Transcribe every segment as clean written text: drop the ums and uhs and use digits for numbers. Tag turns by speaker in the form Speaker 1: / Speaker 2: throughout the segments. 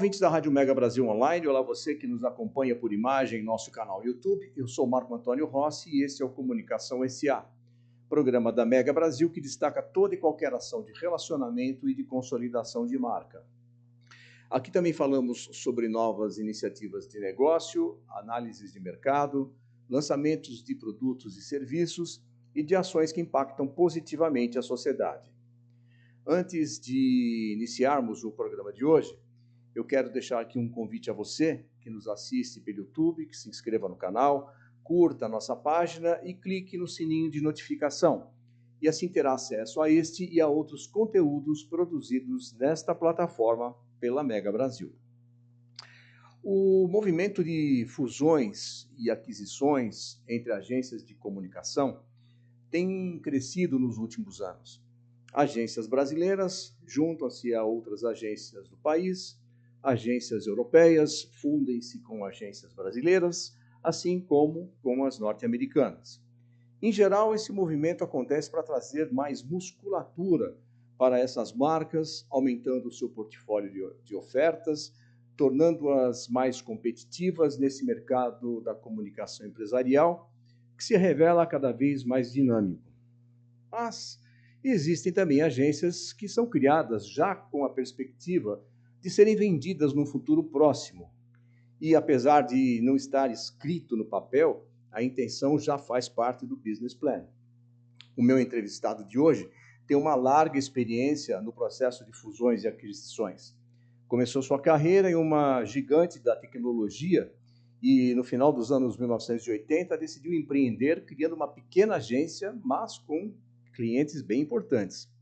Speaker 1: ouvintes da Rádio Mega Brasil Online, olá você que nos acompanha por imagem em nosso canal YouTube. Eu sou Marco Antônio Rossi e esse é o Comunicação SA, programa da Mega Brasil que destaca toda e qualquer ação de relacionamento e de consolidação de marca. Aqui também falamos sobre novas iniciativas de negócio, análises de mercado, lançamentos de produtos e serviços e de ações que impactam positivamente a sociedade. Antes de iniciarmos o programa de hoje, eu quero deixar aqui um convite a você que nos assiste pelo YouTube, que se inscreva no canal, curta a nossa página e clique no sininho de notificação. E assim terá acesso a este e a outros conteúdos produzidos nesta plataforma pela Mega Brasil. O movimento de fusões e aquisições entre agências de comunicação tem crescido nos últimos anos. Agências brasileiras juntam-se a outras agências do país, agências europeias fundem-se com agências brasileiras, assim como com as norte-americanas. Em geral, esse movimento acontece para trazer mais musculatura para essas marcas, aumentando o seu portfólio de ofertas, tornando-as mais competitivas nesse mercado da comunicação empresarial, que se revela cada vez mais dinâmico. Mas existem também agências que são criadas já com a perspectiva de serem vendidas no futuro próximo. E apesar de não estar escrito no papel, a intenção já faz parte do business plan. O meu entrevistado de hoje tem uma larga experiência no processo de fusões e aquisições. Começou sua carreira em uma gigante da tecnologia e no final dos anos 1980 decidiu empreender criando uma pequena agência, mas com clientes bem importantes.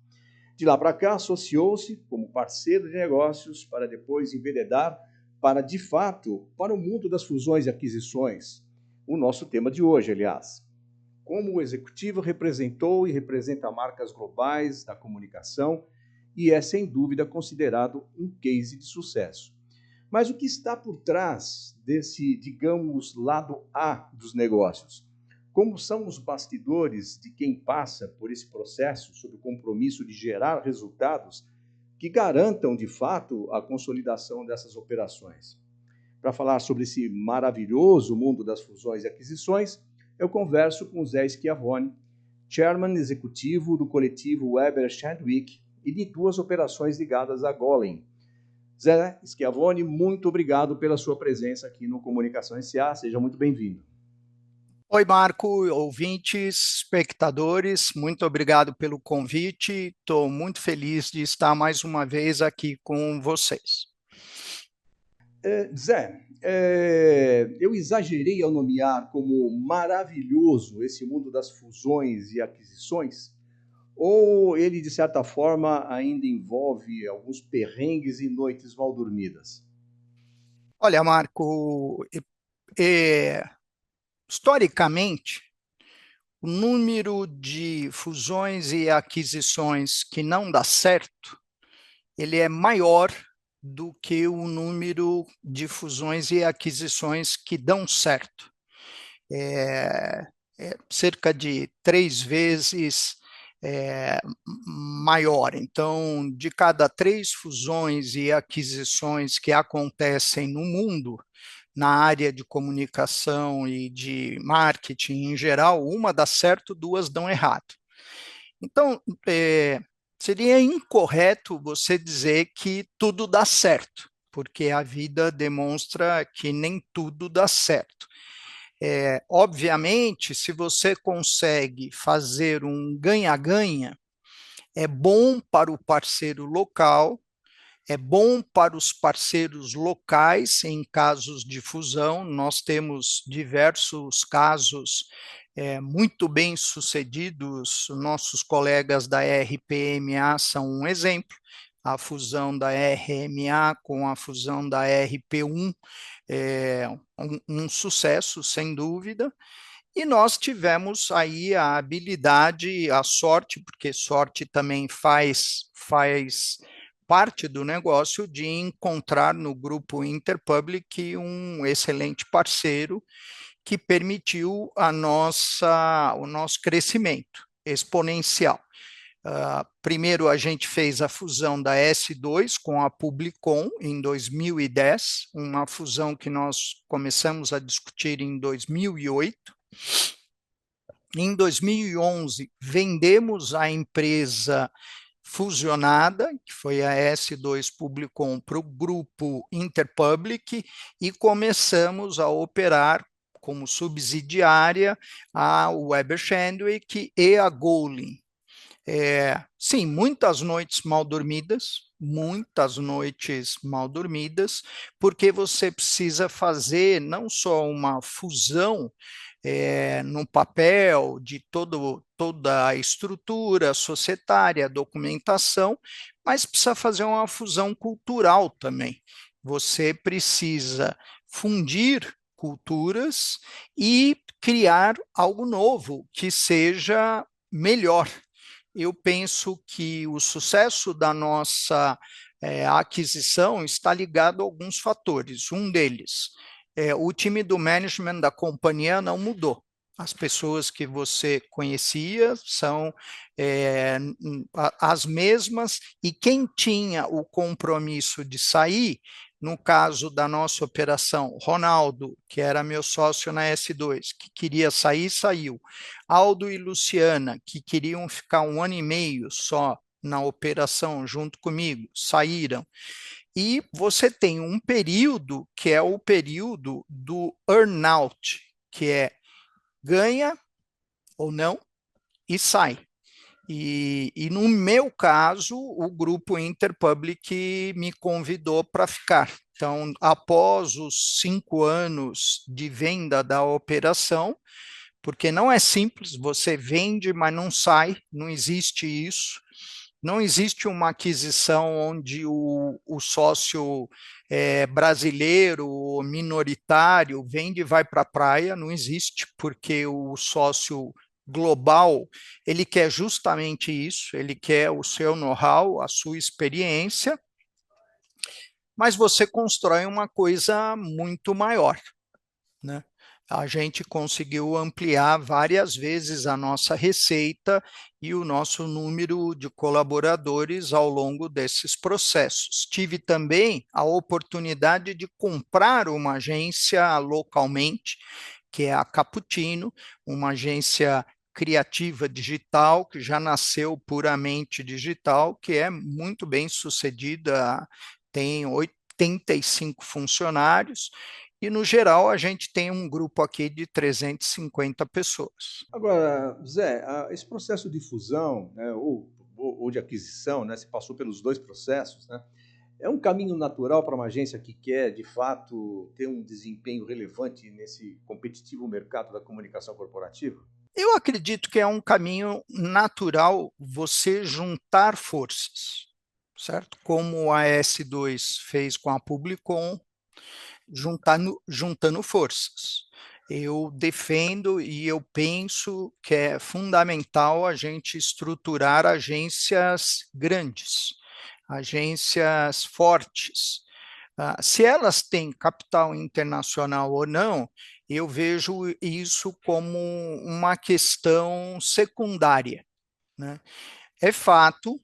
Speaker 1: De lá para cá, associou-se como parceiro de negócios para depois enveredar para, de fato, para o mundo das fusões e aquisições. O nosso tema de hoje, aliás. Como o executivo representou e representa marcas globais da comunicação e é, sem dúvida, considerado um case de sucesso. Mas o que está por trás desse, digamos, lado A dos negócios? Como são os bastidores de quem passa por esse processo sob o compromisso de gerar resultados que garantam, de fato, a consolidação dessas operações? Para falar sobre esse maravilhoso mundo das fusões e aquisições, eu converso com o Zé Schiavone, chairman executivo do coletivo Weber Shandwick e de duas operações ligadas à Golem. Zé Schiavone, muito obrigado pela sua presença aqui no Comunicação SA. Seja muito bem-vindo.
Speaker 2: Oi, Marco, ouvintes, espectadores, muito obrigado pelo convite. Estou muito feliz de estar mais uma vez aqui com vocês.
Speaker 1: Zé, eu exagerei ao nomear como maravilhoso esse mundo das fusões e aquisições? Ou ele, de certa forma, ainda envolve alguns perrengues e noites mal dormidas?
Speaker 2: Olha, Marco, historicamente, o número de fusões e aquisições que não dá certo, ele é maior do que o número de fusões e aquisições que dão certo. Cerca de 3 vezes maior. Então, de cada 3 fusões e aquisições que acontecem no mundo, na área de comunicação e de marketing em geral, uma dá certo, 2 dão errado. Então, seria incorreto você dizer que tudo dá certo, porque a vida demonstra que nem tudo dá certo. Obviamente, se você consegue fazer um ganha-ganha, é bom para o parceiro local, é bom para os parceiros locais em casos de fusão. Nós temos diversos casos muito bem sucedidos. Nossos colegas da RPMA são um exemplo. A fusão da RMA com a fusão da RP1 é um sucesso, sem dúvida. E nós tivemos aí a habilidade, a sorte, porque sorte também faz parte do negócio, de encontrar no grupo Interpublic um excelente parceiro que permitiu o nosso crescimento exponencial. Primeiro, a gente fez a fusão da S2 com a Publicom em 2010, uma fusão que nós começamos a discutir em 2008. Em 2011, vendemos a empresa fusionada, que foi a S2 Publicom, para o grupo Interpublic, e começamos a operar como subsidiária a Weber Shandwick e a Golin. Sim, muitas noites mal dormidas, porque você precisa fazer não só uma fusão no papel de toda a estrutura societária, documentação, mas precisa fazer uma fusão cultural também. Você precisa fundir culturas e criar algo novo que seja melhor. Eu penso que o sucesso da nossa aquisição está ligado a alguns fatores. Um deles, o time do management da companhia não mudou. As pessoas que você conhecia são as mesmas, e quem tinha o compromisso de sair, no caso da nossa operação, Ronaldo, que era meu sócio na S2, que queria sair, saiu. Aldo e Luciana, que queriam ficar 1 ano e meio só na operação junto comigo, saíram. E você tem um período que é o período do earn-out, que é ganha ou não e sai. E no meu caso, o grupo Interpublic me convidou para ficar. Então, após os 5 anos de venda da operação, porque não é simples, você vende, mas não sai, não existe isso. Não existe uma aquisição onde o sócio brasileiro, minoritário, vende e vai para a praia, não existe, porque o sócio global, ele quer justamente isso, ele quer o seu know-how, a sua experiência, mas você constrói uma coisa muito maior, né? A gente conseguiu ampliar várias vezes a nossa receita e o nosso número de colaboradores ao longo desses processos. Tive também a oportunidade de comprar uma agência localmente, que é a Cappuccino, uma agência criativa digital, que já nasceu puramente digital, que é muito bem sucedida, tem 85 funcionários, e, no geral, a gente tem um grupo aqui de 350 pessoas.
Speaker 1: Agora, Zé, esse processo de fusão, né, ou de aquisição, né, você passou pelos dois processos, né, é um caminho natural para uma agência que quer, de fato, ter um desempenho relevante nesse competitivo mercado da comunicação corporativa?
Speaker 2: Eu acredito que é um caminho natural você juntar forças, certo? Como a S2 fez com a Publicom, juntando forças. Eu defendo e eu penso que é fundamental a gente estruturar agências grandes, agências fortes. Se elas têm capital internacional ou não, eu vejo isso como uma questão secundária, né? É fato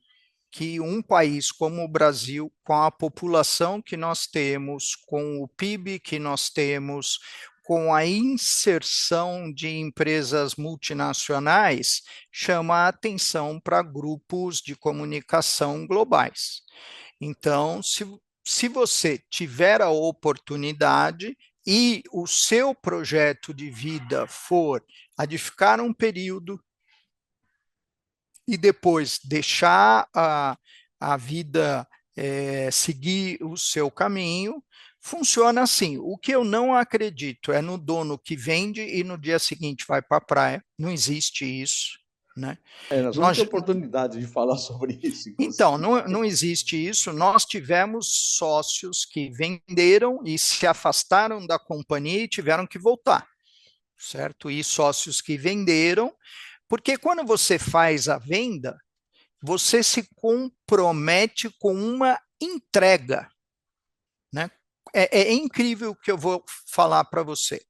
Speaker 2: que um país como o Brasil, com a população que nós temos, com o PIB que nós temos, com a inserção de empresas multinacionais, chama a atenção para grupos de comunicação globais. Então, se você tiver a oportunidade e o seu projeto de vida for a de ficar um período e depois deixar a vida seguir o seu caminho, funciona assim. O que eu não acredito é no dono que vende e no dia seguinte vai para a praia. Não existe isso, né?
Speaker 1: Nós vamos ter oportunidade de falar sobre isso,
Speaker 2: Então,
Speaker 1: inclusive.
Speaker 2: não existe isso. Nós tivemos sócios que venderam e se afastaram da companhia e tiveram que voltar, certo? E sócios que venderam, porque quando você faz a venda, você se compromete com uma entrega, né? É incrível o que eu vou falar para você.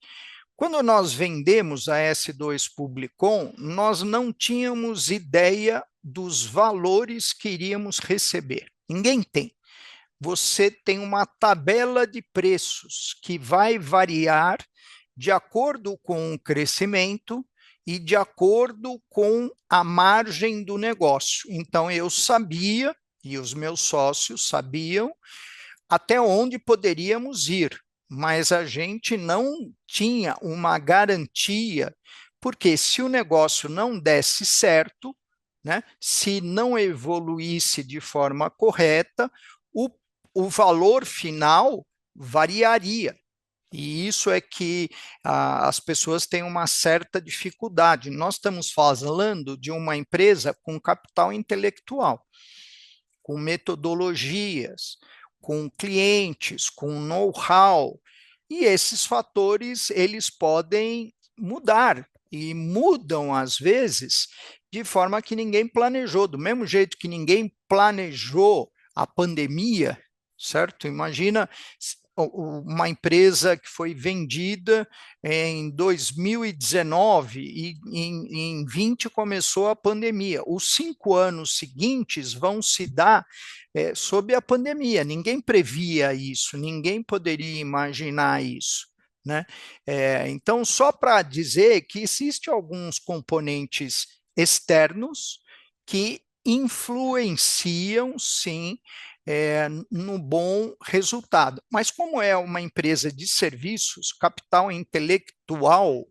Speaker 2: Quando nós vendemos a S2 Publicom, nós não tínhamos ideia dos valores que iríamos receber. Ninguém tem. Você tem uma tabela de preços que vai variar de acordo com o crescimento e de acordo com a margem do negócio. Então, eu sabia, e os meus sócios sabiam, até onde poderíamos ir, mas a gente não tinha uma garantia, porque se o negócio não desse certo, né, se não evoluísse de forma correta, o valor final variaria. E isso é que as pessoas têm uma certa dificuldade. Nós estamos falando de uma empresa com capital intelectual, com metodologias, com clientes, com know-how, e esses fatores eles podem mudar, e mudam às vezes de forma que ninguém planejou, do mesmo jeito que ninguém planejou a pandemia, certo? Imagina uma empresa que foi vendida em 2019 e em 20 começou a pandemia. Os 5 anos seguintes vão se dar sob a pandemia. Ninguém previa isso, ninguém poderia imaginar isso, né? Então, só para dizer que existem alguns componentes externos que influenciam, sim, no bom resultado. Mas como é uma empresa de serviços, capital intelectual,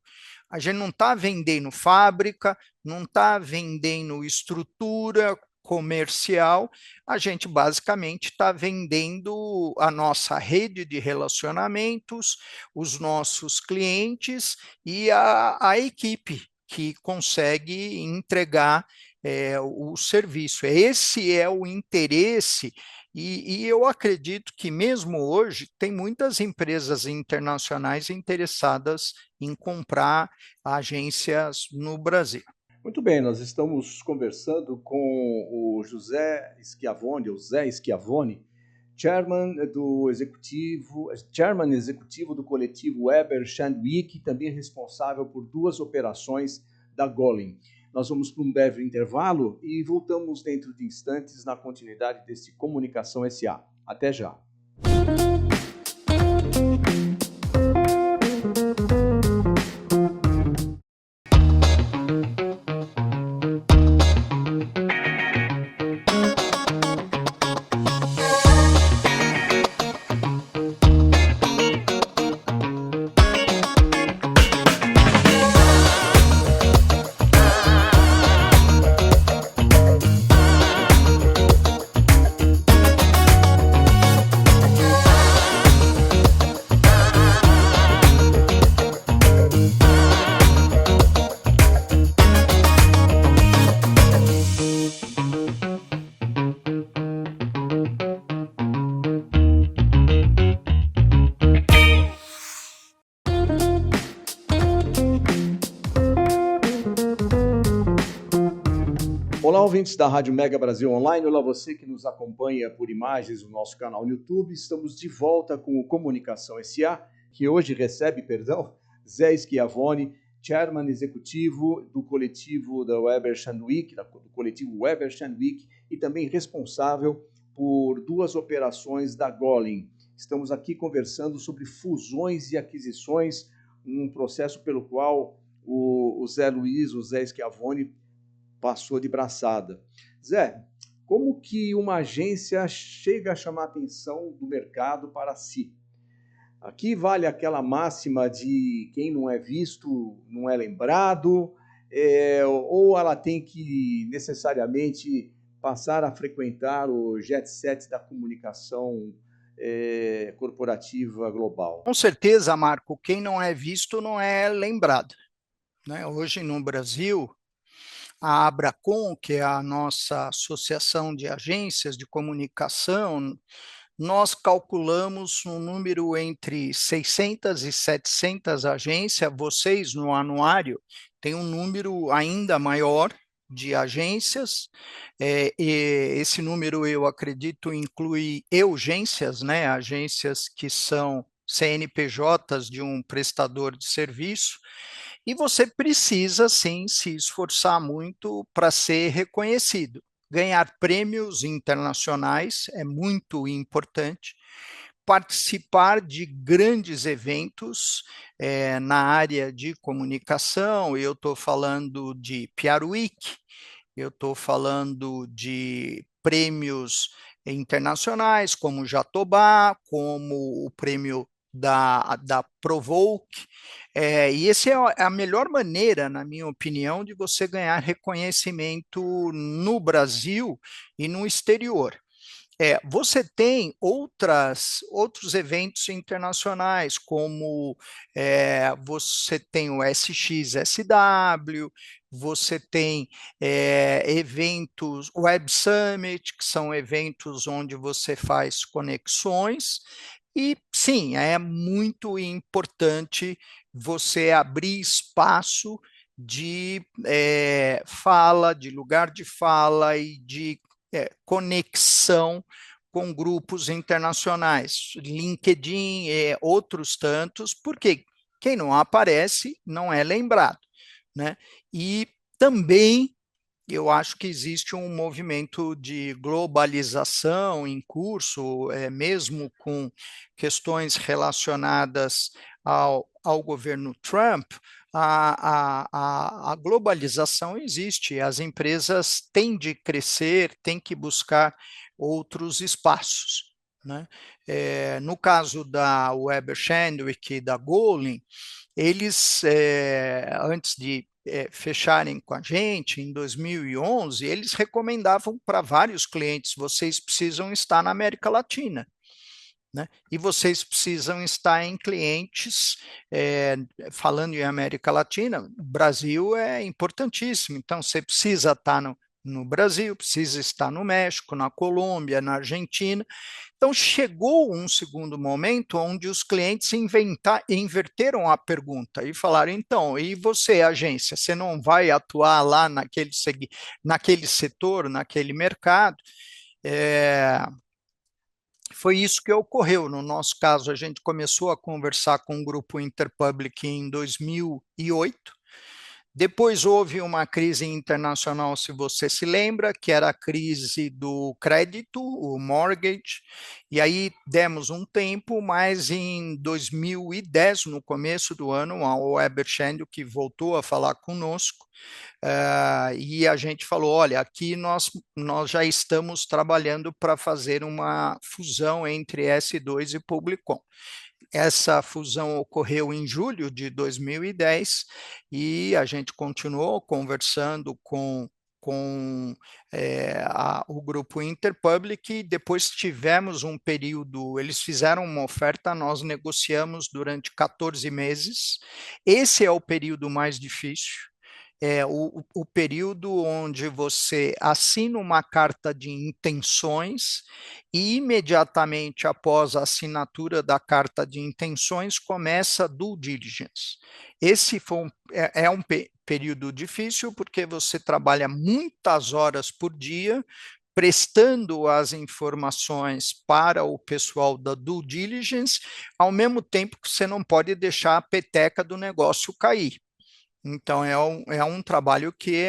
Speaker 2: a gente não está vendendo fábrica, não está vendendo estrutura comercial, a gente basicamente está vendendo a nossa rede de relacionamentos, os nossos clientes e a equipe que consegue entregar o serviço. Esse é o interesse. E eu acredito que mesmo hoje tem muitas empresas internacionais interessadas em comprar agências no Brasil.
Speaker 1: Muito bem, nós estamos conversando com o José Schiavone, o Zé Schiavone, chairman executivo do coletivo Weber Shandwick, também responsável por 2 operações da Golin. Nós vamos para um breve intervalo e voltamos dentro de instantes na continuidade desse Comunicação SA. Até já. Olá, ouvintes da Rádio Mega Brasil Online. Olá, você que nos acompanha por imagens no nosso canal no YouTube. Estamos de volta com o Comunicação SA, que hoje recebe, Zé Schiavone, chairman executivo do coletivo da Weber Shandwick, do coletivo Weber Shandwick, e também responsável por 2 operações da Golin. Estamos aqui conversando sobre fusões e aquisições, um processo pelo qual o Zé Schiavone passou de braçada. Zé, como que uma agência chega a chamar a atenção do mercado para si? Aqui vale aquela máxima de quem não é visto não é lembrado, ou ela tem que necessariamente passar a frequentar o jet set da comunicação corporativa global?
Speaker 2: Com certeza, Marco, quem não é visto não é lembrado, né? Hoje no Brasil, a Abracom, que é a nossa associação de agências de comunicação, nós calculamos um número entre 600 e 700 agências. Vocês, no anuário, têm um número ainda maior de agências. E esse número, eu acredito, inclui urgências, né? Agências que são CNPJs de um prestador de serviço. E você precisa, sim, se esforçar muito para ser reconhecido. Ganhar prêmios internacionais é muito importante. Participar de grandes eventos na área de comunicação, eu estou falando de PR Week, eu estou falando de prêmios internacionais, como o Jatobá, como o prêmio da Provoke, e essa é a melhor maneira, na minha opinião, de você ganhar reconhecimento no Brasil e no exterior. Você tem outros eventos internacionais, como você tem o SXSW, você tem eventos Web Summit, que são eventos onde você faz conexões, e sim, é muito importante você abrir espaço de fala, de lugar de fala e de conexão com grupos internacionais, LinkedIn e outros tantos, porque quem não aparece não é lembrado, né? E também eu acho que existe um movimento de globalização em curso, mesmo com questões relacionadas ao governo Trump. A globalização existe, as empresas têm de crescer, têm que buscar outros espaços, né? No caso da Weber Shandwick e da Golin, eles, antes de fecharem com a gente, em 2011, eles recomendavam para vários clientes, vocês precisam estar na América Latina, né? E vocês precisam estar em clientes, falando em América Latina, o Brasil é importantíssimo, então você precisa estar no Brasil, precisa estar no México, na Colômbia, na Argentina. Então, chegou um segundo momento onde os clientes inverteram a pergunta e falaram, então, e você, agência, você não vai atuar lá naquele setor, naquele mercado? Foi isso que ocorreu. No nosso caso, a gente começou a conversar com o grupo Interpublic em 2008. Depois houve uma crise internacional, se você se lembra, que era a crise do crédito, o mortgage, e aí demos um tempo, mas em 2010, no começo do ano, a Weber Shandwick que voltou a falar conosco, e a gente falou, olha, aqui nós já estamos trabalhando para fazer uma fusão entre S2 e Publicom. Essa fusão ocorreu em julho de 2010 e a gente continuou conversando com o grupo Interpublic, e depois tivemos um período, eles fizeram uma oferta, nós negociamos durante 14 meses, esse é o período mais difícil, o período onde você assina uma carta de intenções e imediatamente após a assinatura da carta de intenções começa a due diligence. Esse é um período difícil porque você trabalha muitas horas por dia prestando as informações para o pessoal da due diligence, ao mesmo tempo que você não pode deixar a peteca do negócio cair. Então, é um trabalho que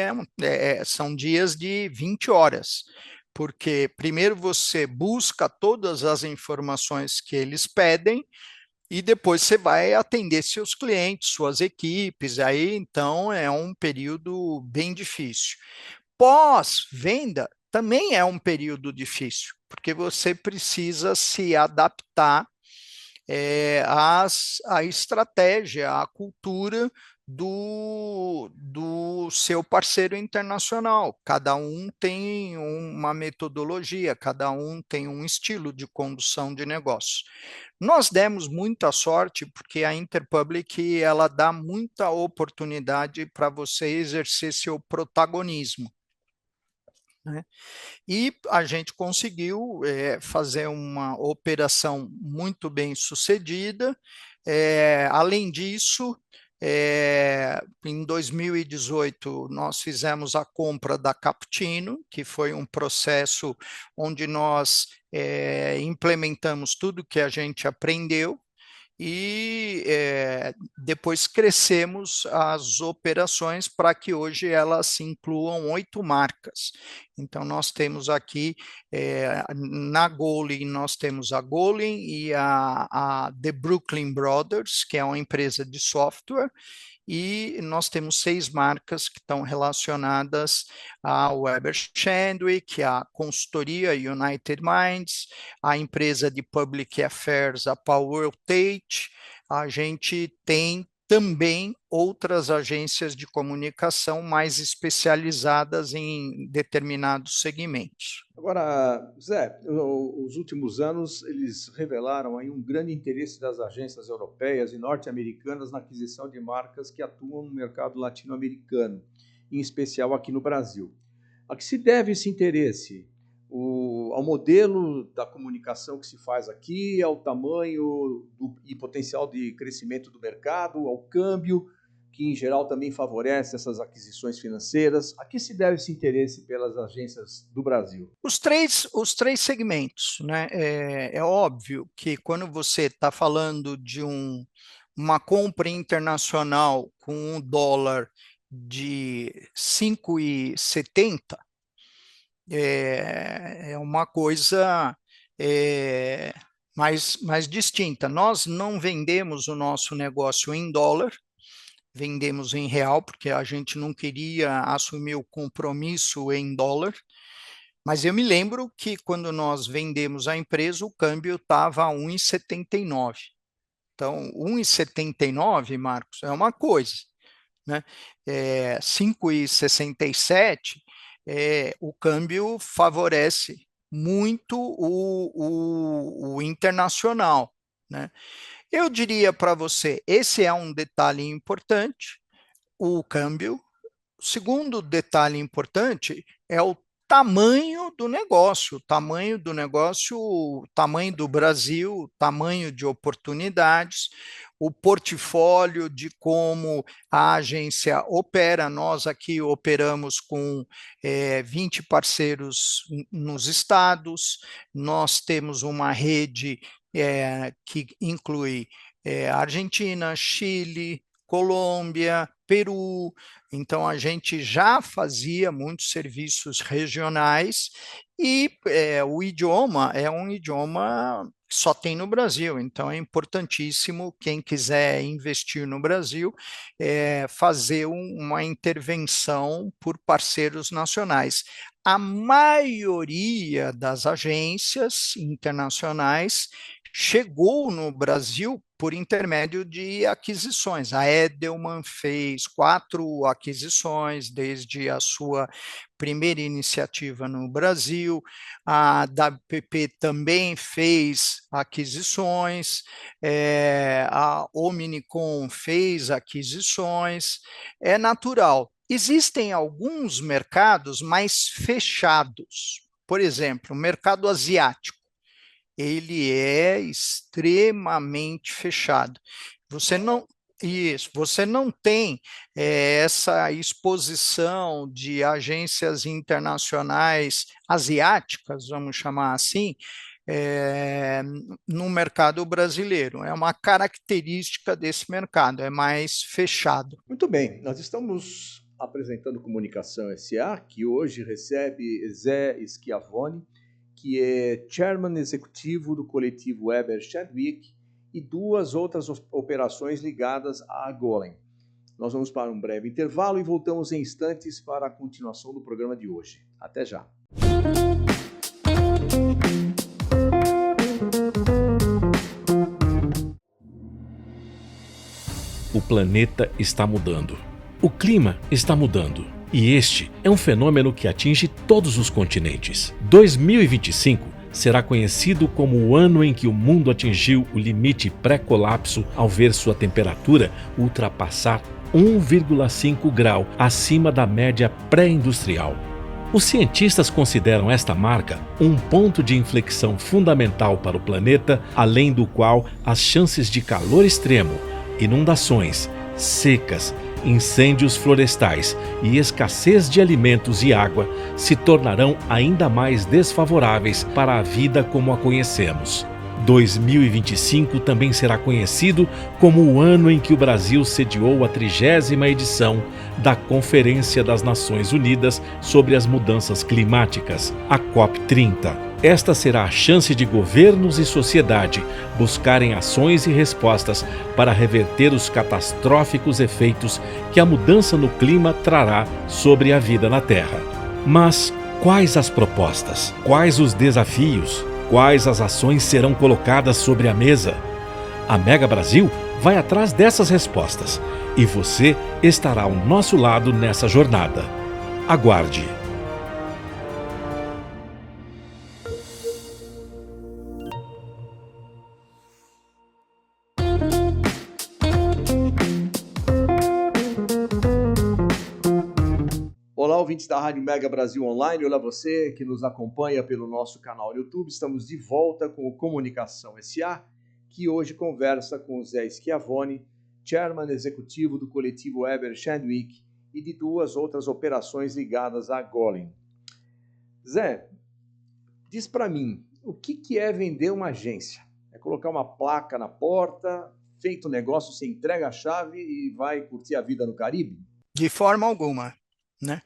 Speaker 2: são dias de 20 horas, porque primeiro você busca todas as informações que eles pedem e depois você vai atender seus clientes, suas equipes, aí então é um período bem difícil. Pós-venda também é um período difícil, porque você precisa se adaptar à estratégia, à cultura do seu parceiro internacional. Cada um tem uma metodologia, cada um tem um estilo de condução de negócio. Nós demos muita sorte porque a Interpublic ela dá muita oportunidade para você exercer seu protagonismo, né? E a gente conseguiu fazer uma operação muito bem sucedida. Além disso, em 2018, nós fizemos a compra da Captino, que foi um processo onde nós implementamos tudo que a gente aprendeu, e depois crescemos as operações para que hoje elas se incluam 8 marcas. Então, nós temos aqui, na Golin, nós temos a Golin e a The Brooklyn Brothers, que é uma empresa de software, e nós temos 6 marcas que estão relacionadas ao Weber Shandwick, a consultoria United Minds, a empresa de Public Affairs, a Powell Tate. A gente tem também outras agências de comunicação mais especializadas em determinados segmentos.
Speaker 1: Agora, Zé, os últimos anos eles revelaram aí um grande interesse das agências europeias e norte-americanas na aquisição de marcas que atuam no mercado latino-americano, em especial aqui no Brasil. A que se deve esse interesse? Ao modelo da comunicação que se faz aqui, ao tamanho e potencial de crescimento do mercado, ao câmbio, que em geral também favorece essas aquisições financeiras. A que se deve esse interesse pelas agências do Brasil?
Speaker 2: Os três segmentos, né? É óbvio que quando você está falando de uma compra internacional com um dólar de 5,70, é uma coisa mais distinta. Nós não vendemos o nosso negócio em dólar, vendemos em real, porque a gente não queria assumir o compromisso em dólar, mas eu me lembro que quando nós vendemos a empresa, o câmbio estava a 1,79. Então, 1,79, Marcos, é uma coisa, né? 5,67, o câmbio favorece muito o internacional, né? Eu diria para você, esse é um detalhe importante, o câmbio. O segundo detalhe importante é o tamanho do negócio, tamanho do Brasil, tamanho de oportunidades, o portfólio de como a agência opera. Nós aqui operamos com 20 parceiros nos estados, nós temos uma rede que inclui Argentina, Chile, Colômbia, Peru. Então, a gente já fazia muitos serviços regionais e o idioma é um idioma que só tem no Brasil. Então, é importantíssimo, quem quiser investir no Brasil, fazer uma intervenção por parceiros nacionais. A maioria das agências internacionais chegou no Brasil por intermédio de aquisições. A Edelman fez 4 aquisições desde a sua primeira iniciativa no Brasil, a WPP também fez aquisições, a Omnicom fez aquisições, é natural. Existem alguns mercados mais fechados, por exemplo, o mercado asiático. Ele é extremamente fechado. Você não tem essa exposição de agências internacionais asiáticas, vamos chamar assim, no mercado brasileiro. É uma característica desse mercado, é mais fechado.
Speaker 1: Muito bem, nós estamos apresentando Comunicação S.A., que hoje recebe Zé Schiavone, que é chairman executivo do coletivo Weber Shandwick, e 2 outras operações ligadas à Golin. Nós vamos para um breve intervalo e voltamos em instantes para a continuação do programa de hoje. Até já!
Speaker 3: O planeta está mudando. O clima está mudando. E este é um fenômeno que atinge todos os continentes. 2025 será conhecido como o ano em que o mundo atingiu o limite pré-colapso ao ver sua temperatura ultrapassar 1,5 grau acima da média pré-industrial. Os cientistas consideram esta marca um ponto de inflexão fundamental para o planeta, além do qual as chances de calor extremo, inundações, secas, incêndios florestais e escassez de alimentos e água se tornarão ainda mais desfavoráveis para a vida como a conhecemos. 2025 também será conhecido como o ano em que o Brasil sediou a 30ª edição da Conferência das Nações Unidas sobre as Mudanças Climáticas, a COP30. Esta será a chance de governos e sociedade buscarem ações e respostas para reverter os catastróficos efeitos que a mudança no clima trará sobre a vida na Terra. Mas quais as propostas? Quais os desafios? Quais as ações serão colocadas sobre a mesa? A Mega Brasil vai atrás dessas respostas e você estará ao nosso lado nessa jornada. Aguarde!
Speaker 1: Olá, ouvintes da Rádio Mega Brasil Online. Olá você que nos acompanha pelo nosso canal YouTube. Estamos de volta com o Comunicação SA, que hoje conversa com o Zé Schiavone, chairman executivo do coletivo Eber Chadwick e de duas outras operações ligadas à Golem. Zé, diz para mim, o que é vender uma agência? É colocar uma placa na porta, feito o negócio, você entrega a chave e vai curtir a vida no Caribe?
Speaker 2: De forma alguma. Né?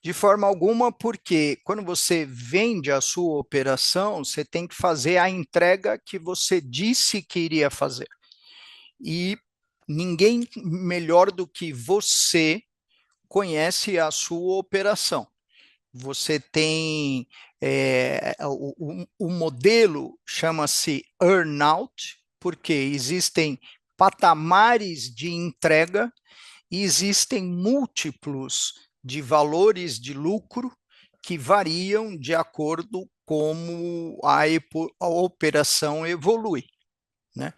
Speaker 2: De forma alguma, porque quando você vende a sua operação, você tem que fazer a entrega que você disse que iria fazer. E ninguém melhor do que você conhece a sua operação. Você tem o modelo chama-se earn-out, porque existem patamares de entrega e existem múltiplos de valores de lucro que variam de acordo com a operação evolui, né?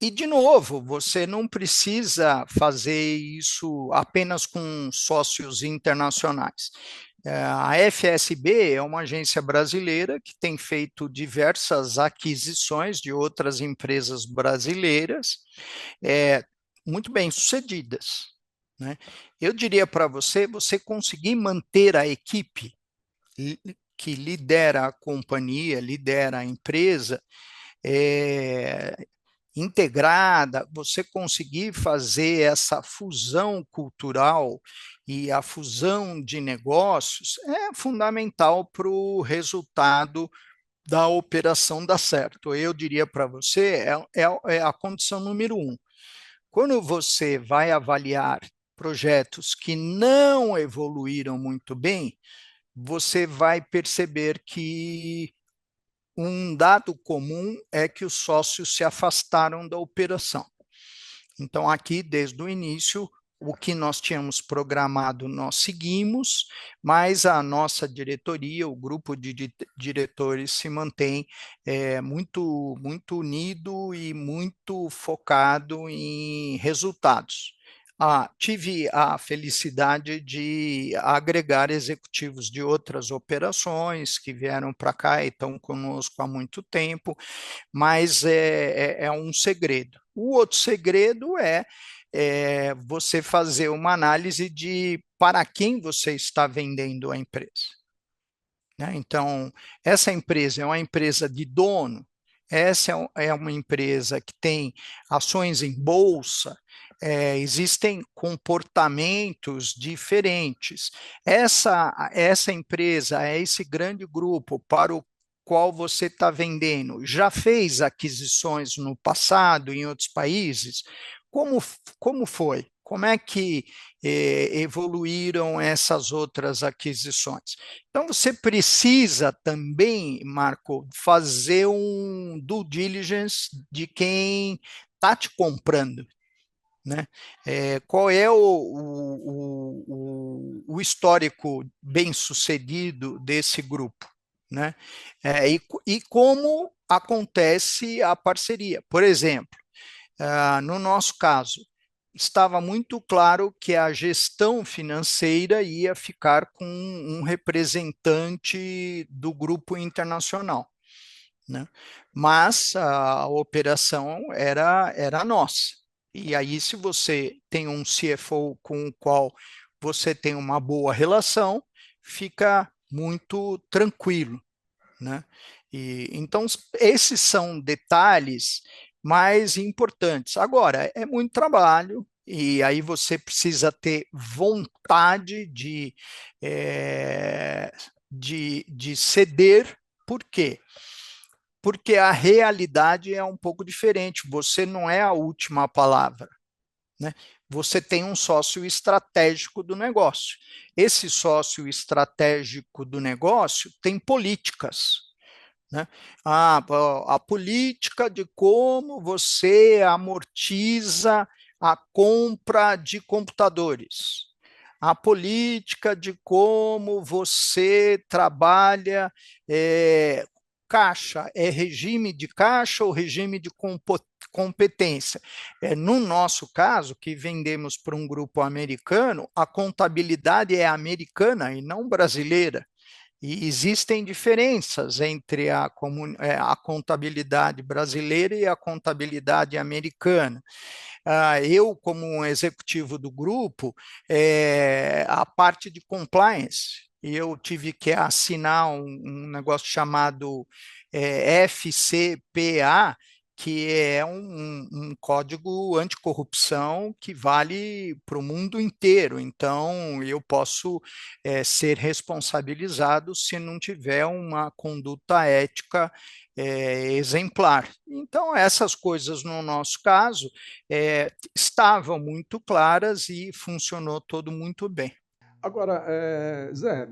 Speaker 2: E, de novo, você não precisa fazer isso apenas com sócios internacionais. A FSB é uma agência brasileira que tem feito diversas aquisições de outras empresas brasileiras, muito bem-sucedidas, né? Eu diria para você conseguir manter a equipe que lidera a companhia, lidera a empresa, integrada, você conseguir fazer essa fusão cultural e a fusão de negócios é fundamental para o resultado da operação dar certo. Eu diria para você, é a condição número 1. Quando você vai avaliar projetos que não evoluíram muito bem, você vai perceber que um dado comum é que os sócios se afastaram da operação. Então, aqui, desde o início, o que nós tínhamos programado, nós seguimos, mas a nossa diretoria, o grupo de diretores se mantém muito unido e muito focado em resultados. Tive a felicidade de agregar executivos de outras operações que vieram para cá e estão conosco há muito tempo, mas é um segredo. O outro segredo é você fazer uma análise de para quem você está vendendo a empresa, né? Então, essa empresa é uma empresa de dono, essa é uma empresa que tem ações em bolsa, existem comportamentos diferentes. Essa empresa, esse grande grupo para o qual você está vendendo, já fez aquisições no passado em outros países? Como foi? Como é que evoluíram essas outras aquisições? Então, você precisa também, Marco, fazer um due diligence de quem está te comprando, né? Qual é o histórico bem-sucedido desse grupo, né? E como acontece a parceria. Por exemplo, no nosso caso, estava muito claro que a gestão financeira ia ficar com um representante do grupo internacional, né? Mas a operação era nossa. E aí, se você tem um CFO com o qual você tem uma boa relação, fica muito tranquilo, né? Então, esses são detalhes mais importantes. Agora, é muito trabalho, e aí você precisa ter vontade de ceder. Por quê? Porque a realidade é um pouco diferente, você não é a última palavra, né? Você tem um sócio estratégico do negócio. Esse sócio estratégico do negócio tem políticas, né? A política de como você amortiza a compra de computadores, a política de como você trabalha caixa, é regime de caixa ou regime de competência. No nosso caso, que vendemos para um grupo americano, a contabilidade é americana e não brasileira. E existem diferenças entre a contabilidade brasileira e a contabilidade americana. Eu, como um executivo do grupo, a parte de compliance, eu tive que assinar um negócio chamado FCPA, que é um código anticorrupção que vale para o mundo inteiro. Então, eu posso ser responsabilizado se não tiver uma conduta ética exemplar. Então, essas coisas, no nosso caso, estavam muito claras e funcionou tudo muito bem.
Speaker 1: Agora, Zé,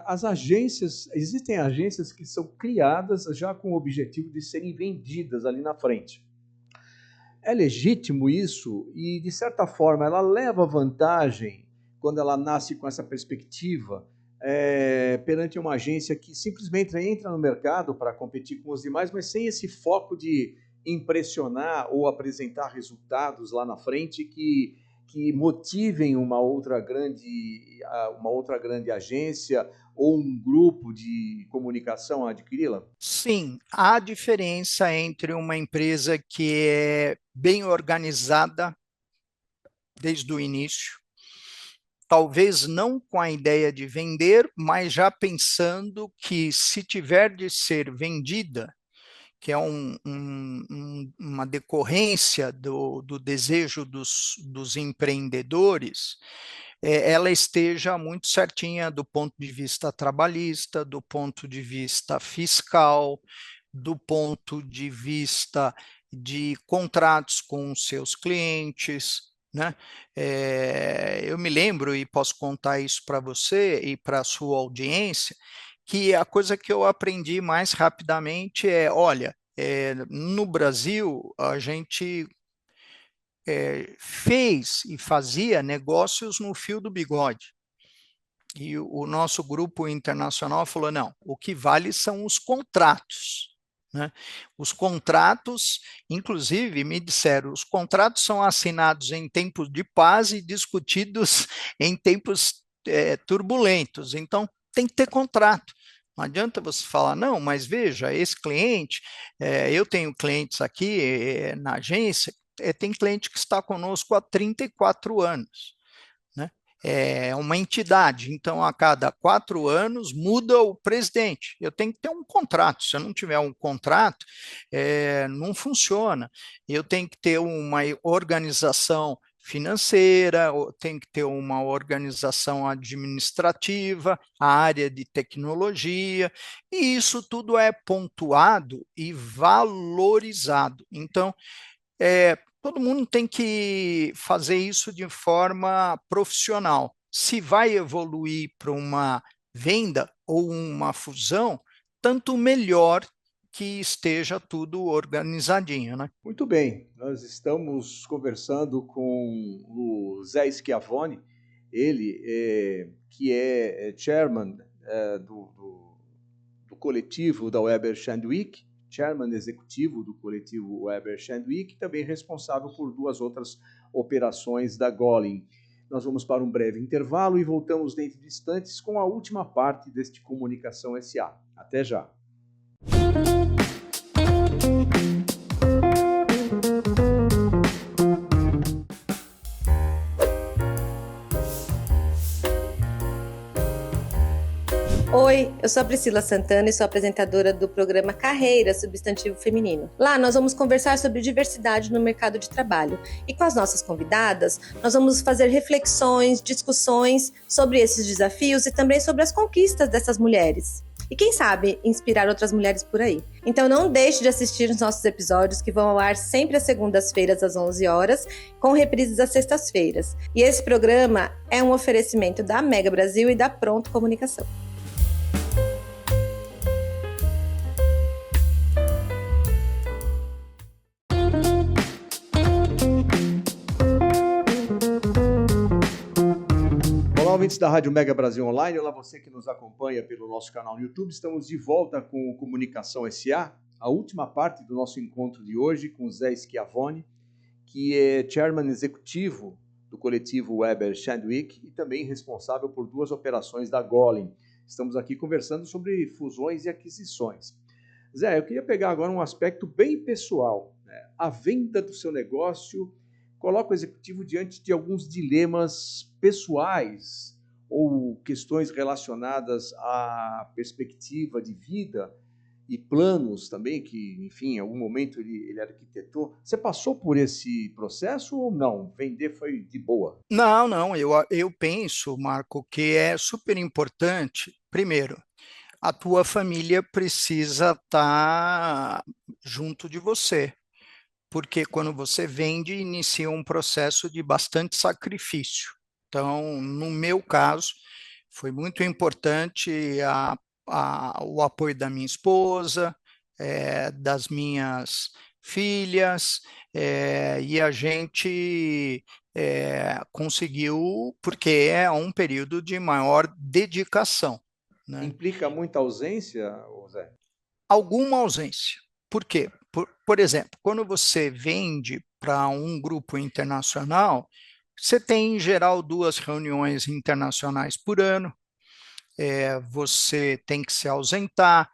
Speaker 1: as agências, existem agências que são criadas já com o objetivo de serem vendidas ali na frente. É legítimo isso? E, de certa forma, ela leva vantagem quando ela nasce com essa perspectiva perante uma agência que simplesmente entra no mercado para competir com os demais, mas sem esse foco de impressionar ou apresentar resultados lá na frente que motivem uma outra grande agência ou um grupo de comunicação a adquiri-la?
Speaker 2: Sim, há diferença entre uma empresa que é bem organizada desde o início, talvez não com a ideia de vender, mas já pensando que se tiver de ser vendida, que é uma decorrência do desejo dos empreendedores, ela esteja muito certinha do ponto de vista trabalhista, do ponto de vista fiscal, do ponto de vista de contratos com os seus clientes, né? Eu me lembro, e posso contar isso para você e para a sua audiência, que a coisa que eu aprendi mais rapidamente olha, no Brasil, a gente fez e fazia negócios no fio do bigode. E o nosso grupo internacional falou, não, o que vale são os contratos, né? Os contratos, inclusive, me disseram, os contratos são assinados em tempos de paz e discutidos em tempos turbulentos, então tem que ter contrato. Não adianta você falar, não, mas veja, esse cliente, eu tenho clientes aqui na agência, tem cliente que está conosco há 34 anos, né? É uma entidade, então a cada 4 anos muda o presidente. Eu tenho que ter um contrato, se eu não tiver um contrato, não funciona. Eu tenho que ter uma organização financeira, tem que ter uma organização administrativa, a área de tecnologia, e isso tudo é pontuado e valorizado. Então, todo mundo tem que fazer isso de forma profissional. Se vai evoluir para uma venda ou uma fusão, tanto melhor que esteja tudo organizadinho, né?
Speaker 1: Muito bem, nós estamos conversando com o Zé Schiavone, ele que é chairman do coletivo da Weber Shandwick, chairman executivo do coletivo Weber Shandwick, também responsável por 2 outras operações da Golin. Nós vamos para um breve intervalo e voltamos dentro de instantes com a última parte deste Comunicação SA. Até já!
Speaker 4: Oi, eu sou a Priscila Santana e sou apresentadora do programa Carreira Substantivo Feminino. Lá nós vamos conversar sobre diversidade no mercado de trabalho. E com as nossas convidadas, nós vamos fazer reflexões, discussões sobre esses desafios e também sobre as conquistas dessas mulheres. E quem sabe, inspirar outras mulheres por aí. Então não deixe de assistir os nossos episódios que vão ao ar sempre às segundas-feiras às 11 horas, com reprises às sextas-feiras. E esse programa é um oferecimento da Mega Brasil e da Pronto Comunicação.
Speaker 1: Olá, ouvintes da Rádio Mega Brasil Online. Olá, você que nos acompanha pelo nosso canal no YouTube. Estamos de volta com o Comunicação SA, a última parte do nosso encontro de hoje com Zé Schiavone, que é chairman executivo do coletivo Weber Shandwick e também responsável por 2 operações da Golem. Estamos aqui conversando sobre fusões e aquisições. Zé, eu queria pegar agora um aspecto bem pessoal, né? A venda do seu negócio coloca o executivo diante de alguns dilemas pessoais ou questões relacionadas à perspectiva de vida e planos também, que, enfim, em algum momento ele arquitetou. Você passou por esse processo ou não? Vender foi de boa?
Speaker 2: Não, eu penso, Marco, que é super importante, primeiro, a tua família precisa estar junto de você, porque quando você vende, inicia um processo de bastante sacrifício. Então, no meu caso, foi muito importante o apoio da minha esposa, das minhas filhas, e a gente conseguiu, porque é um período de maior dedicação, né?
Speaker 1: Implica muita ausência, Zé?
Speaker 2: Alguma ausência. Por quê? Por exemplo, quando você vende para um grupo internacional, você tem, em geral, 2 reuniões internacionais por ano, você tem que se ausentar,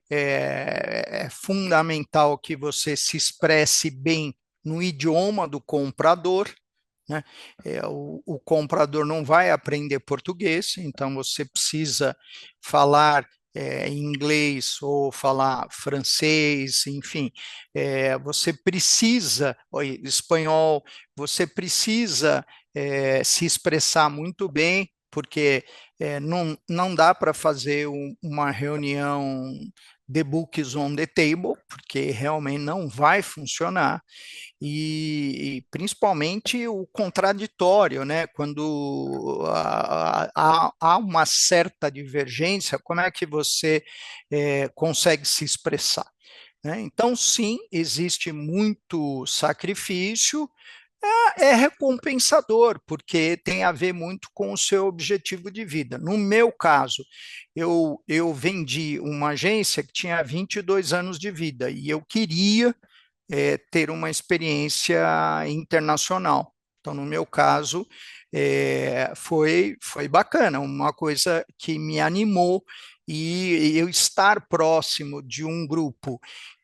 Speaker 2: é fundamental que você se expresse bem no idioma do comprador, né? O comprador não vai aprender português, então você precisa falar inglês ou falar francês, enfim, você precisa, espanhol, você precisa se expressar muito bem, porque não dá para fazer uma reunião the books on the table, porque realmente não vai funcionar. E principalmente o contraditório, né? Quando há uma certa divergência, como é que você consegue se expressar, né? Então, sim, existe muito sacrifício, é recompensador, porque tem a ver muito com o seu objetivo de vida. No meu caso, eu vendi uma agência que tinha 22 anos de vida e eu queria ter uma experiência internacional. Então, no meu caso, foi bacana, uma coisa que me animou, e eu estar próximo de um grupo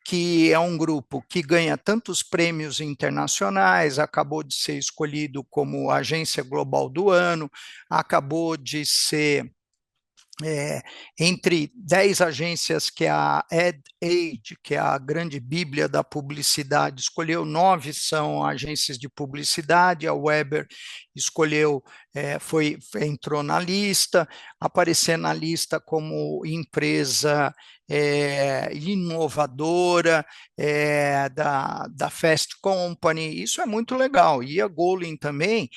Speaker 2: que é um grupo que ganha tantos prêmios internacionais, acabou de ser escolhido como Agência Global do Ano, acabou de ser entre 10 agências que a Ad Age, que é a grande bíblia da publicidade, escolheu, 9 são agências de publicidade, a Weber escolheu, entrou na lista, aparecer na lista como empresa inovadora da Fast Company, isso é muito legal. E a Golin também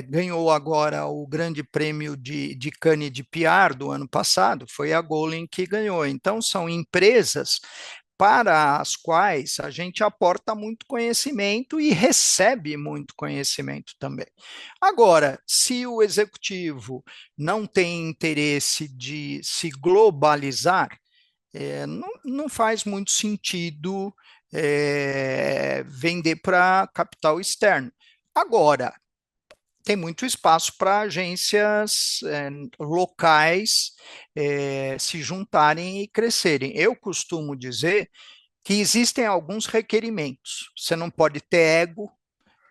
Speaker 2: ganhou agora o grande prêmio de Cannes de PR do ano passado, foi a Golin que ganhou. Então, são empresas para as quais a gente aporta muito conhecimento e recebe muito conhecimento também. Agora, se o executivo não tem interesse de se globalizar, não faz muito sentido vender para capital externo. Agora, tem muito espaço para agências locais se juntarem e crescerem. Eu costumo dizer que existem alguns requerimentos. Você não pode ter ego,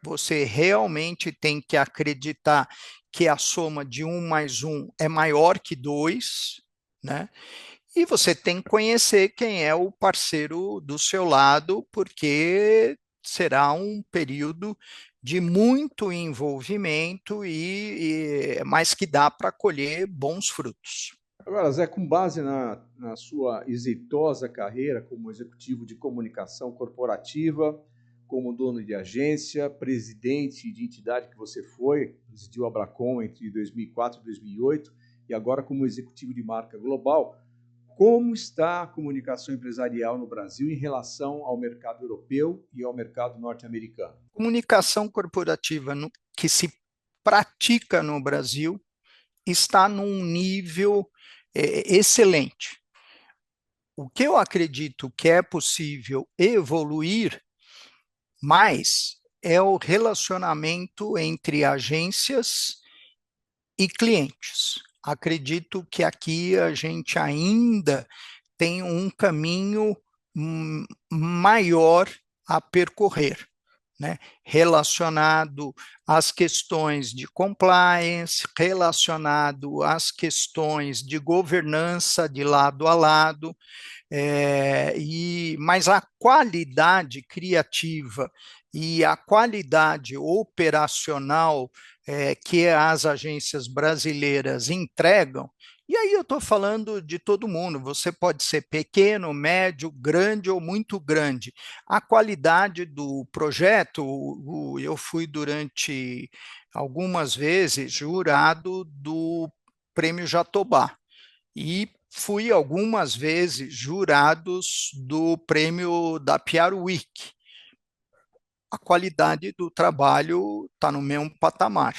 Speaker 2: você realmente tem que acreditar que a soma de 1 mais 1 é maior que 2, né? E você tem que conhecer quem é o parceiro do seu lado, porque será um período de muito envolvimento, mas que dá para colher bons frutos.
Speaker 1: Agora, Zé, com base na sua exitosa carreira como executivo de comunicação corporativa, como dono de agência, presidente de entidade que você foi, presidiu a Bracon entre 2004 e 2008, e agora como executivo de marca global, como está a comunicação empresarial no Brasil em relação ao mercado europeu e ao mercado norte-americano?
Speaker 2: Comunicação corporativa que se pratica no Brasil está num nível excelente. O que eu acredito que é possível evoluir mais é o relacionamento entre agências e clientes. Acredito que aqui a gente ainda tem um caminho maior a percorrer, né? Relacionado às questões de compliance, relacionado às questões de governança de lado a lado, mas a qualidade criativa e a qualidade operacional que as agências brasileiras entregam, e aí eu estou falando de todo mundo, você pode ser pequeno, médio, grande ou muito grande. A qualidade do projeto, eu fui durante algumas vezes jurado do Prêmio Jatobá, e fui algumas vezes jurados do prêmio da PR Week. A qualidade do trabalho está no mesmo patamar.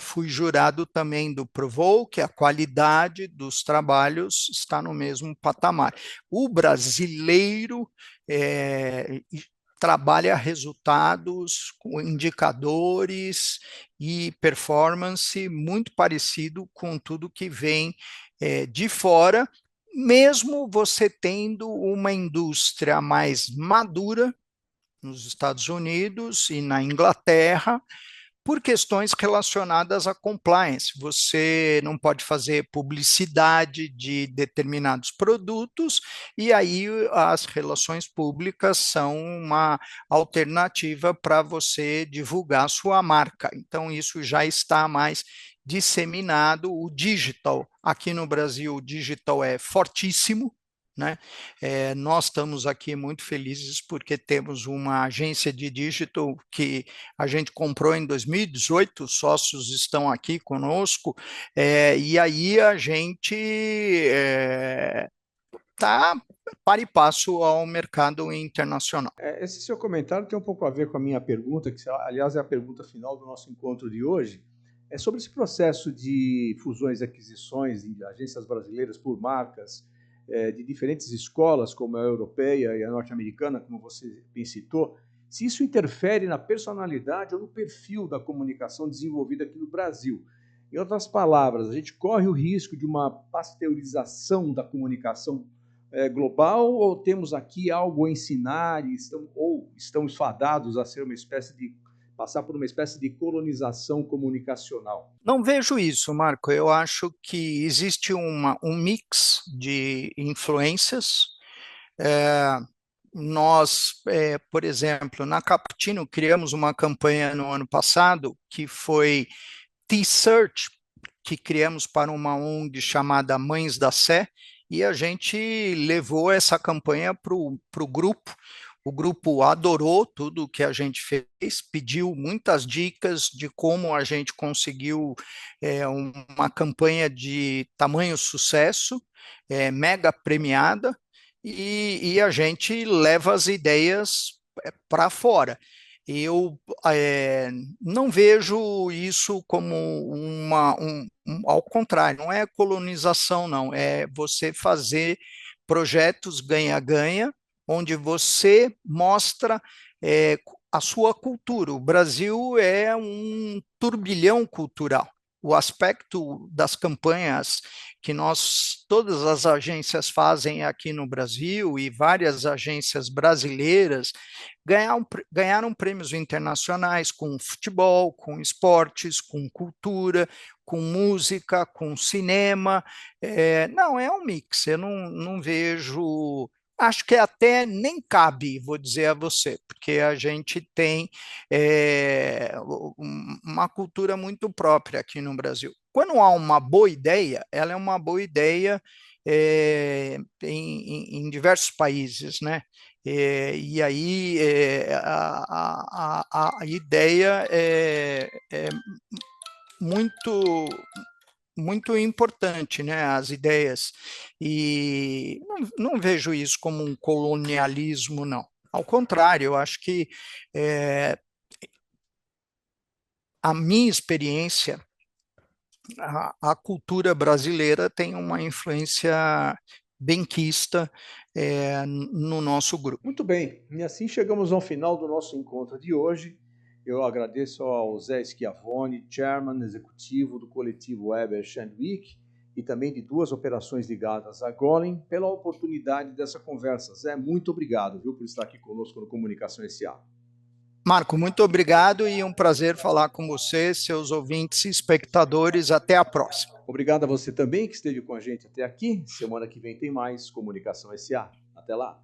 Speaker 2: Fui jurado também do Provoke, a qualidade dos trabalhos está no mesmo patamar. O brasileiro trabalha resultados, com indicadores e performance muito parecido com tudo que vem de fora, mesmo você tendo uma indústria mais madura nos Estados Unidos e na Inglaterra, por questões relacionadas à compliance. Você não pode fazer publicidade de determinados produtos, e aí as relações públicas são uma alternativa para você divulgar sua marca. Então, isso já está mais disseminado. O digital, aqui no Brasil, o digital é fortíssimo, né? Nós estamos aqui muito felizes porque temos uma agência de digital que a gente comprou em 2018, os sócios estão aqui conosco, e aí a gente está para e passo ao mercado internacional.
Speaker 1: Esse seu comentário tem um pouco a ver com a minha pergunta, que aliás é a pergunta final do nosso encontro de hoje, é sobre esse processo de fusões e aquisições de agências brasileiras por marcas, de diferentes escolas, como a europeia e a norte-americana, como você bem citou, se isso interfere na personalidade ou no perfil da comunicação desenvolvida aqui no Brasil. Em outras palavras, a gente corre o risco de uma pasteurização da comunicação global, ou temos aqui algo a ensinar ou estamos fadados a ser passar por uma espécie de colonização comunicacional?
Speaker 2: Não vejo isso, Marco. Eu acho que existe um mix de influências. Nós, por exemplo, na Cappuccino, criamos uma campanha no ano passado, que foi T-Search, que criamos para uma ONG chamada Mães da Sé, e a gente levou essa campanha para o grupo. O grupo adorou tudo o que a gente fez, pediu muitas dicas de como a gente conseguiu uma campanha de tamanho sucesso, mega premiada, e a gente leva as ideias para fora. Eu não vejo isso como ao contrário, não é colonização, não, é você fazer projetos ganha-ganha, onde você mostra a sua cultura. O Brasil é um turbilhão cultural. o aspecto das campanhas que todas as agências fazem aqui no Brasil e várias agências brasileiras ganharam prêmios internacionais com futebol, com esportes, com cultura, com música, com cinema. Não, é um mix, eu não vejo... Acho que até nem cabe, vou dizer a você, porque a gente tem uma cultura muito própria aqui no Brasil. Quando há uma boa ideia, ela é uma boa ideia em diversos países, né? E aí a ideia é muito importante, né, as ideias, e não vejo isso como um colonialismo, não. Ao contrário, eu acho que a minha experiência, a cultura brasileira tem uma influência benquista no nosso grupo.
Speaker 1: Muito bem, e assim chegamos ao final do nosso encontro de hoje. Eu agradeço ao Zé Schiavone, chairman executivo do coletivo Weber Shandwick e também de 2 operações ligadas à Golem, pela oportunidade dessa conversa. Zé, muito obrigado, viu, por estar aqui conosco no Comunicação SA.
Speaker 2: Marco, muito obrigado e um prazer falar com você, seus ouvintes e espectadores. Até a próxima.
Speaker 1: Obrigado a você também que esteve com a gente até aqui. Semana que vem tem mais Comunicação SA. Até lá.